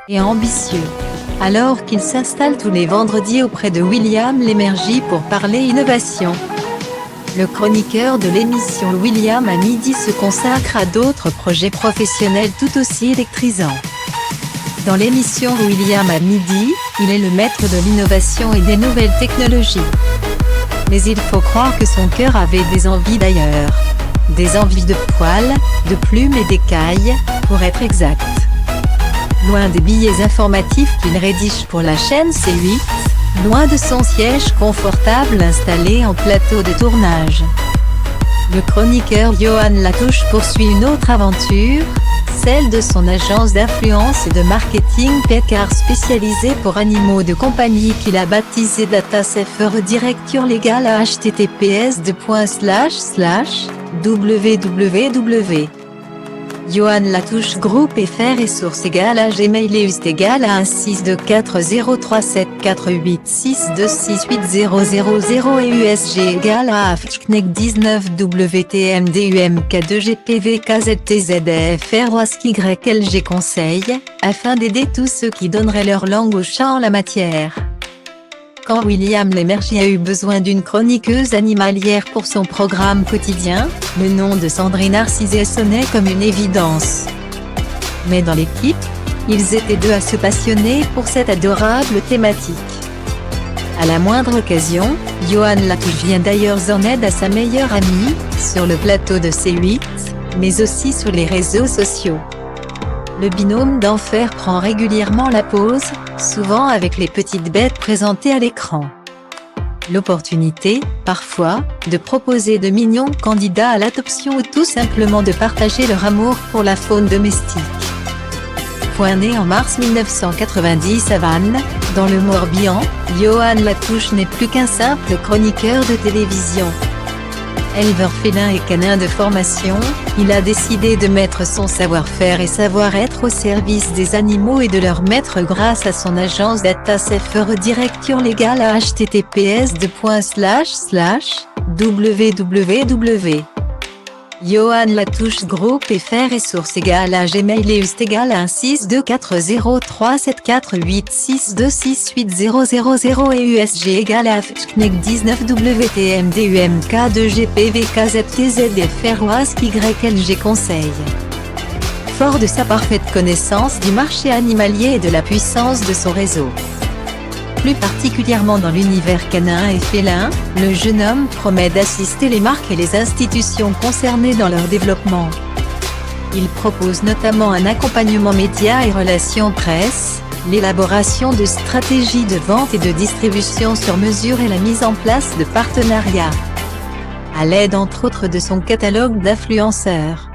et ambitieux. Alors qu'il s'installe tous les vendredis auprès de William Lémergie pour parler innovation. Le chroniqueur de l'émission William à midi se consacre à d'autres projets professionnels tout aussi électrisants. Dans l'émission William à midi, il est le maître de l'innovation et des nouvelles technologies. Mais il faut croire que son cœur avait des envies d'ailleurs. Des envies de poils, de plumes et d'écailles, pour être exact. Loin des billets informatifs qu'il rédige pour la chaîne C8, loin de son siège confortable installé en plateau de tournage. Le chroniqueur Johan Latouche poursuit une autre aventure, celle de son agence d'influence et de marketing Pécard spécialisée pour animaux de compagnie qu'il a baptisé DataSafer Directure Légale à https://www. Johan Latouche Groupe FR et source égale à Gmail et ust égale à 162403748626800 et USG égale à AFCNEC 19 WTMDUMK2GPVKZTZFR OASKYLG Conseil, afin d'aider tous ceux qui donneraient leur langue au chat en la matière. Quand William Lémergie a eu besoin d'une chroniqueuse animalière pour son programme quotidien, le nom de Sandrine Narcisse sonnait comme une évidence. Mais dans l'équipe, ils étaient deux à se passionner pour cette adorable thématique. À la moindre occasion, Johan Latouche vient d'ailleurs en aide à sa meilleure amie, sur le plateau de C8, mais aussi sur les réseaux sociaux. Le binôme d'enfer prend régulièrement la pause, souvent avec les petites bêtes présentées à l'écran. L'opportunité, parfois, de proposer de mignons candidats à l'adoption ou tout simplement de partager leur amour pour la faune domestique. Né en mars 1990 à Vannes, dans le Morbihan, Johan Latouche n'est plus qu'un simple chroniqueur de télévision. Éleveur félin et canin de formation, il a décidé de mettre son savoir-faire et savoir-être au service des animaux et de leur mettre grâce à son agence DataSafer Directure Légale à https://www. Johan Latouche Groupe FR et source égale à Gmail et ust égale à 162403748626800 et USG égale à AFCNEC 19 WTMDUMK2GPVKZTZFR OASKYLG Conseil. Fort de sa parfaite connaissance du marché animalier et de la puissance de son réseau. Plus particulièrement dans l'univers canin et félin, le jeune homme promet d'assister les marques et les institutions concernées dans leur développement. Il propose notamment un accompagnement médias et relations presse, l'élaboration de stratégies de vente et de distribution sur mesure et la mise en place de partenariats. À l'aide entre autres de son catalogue d'influenceurs.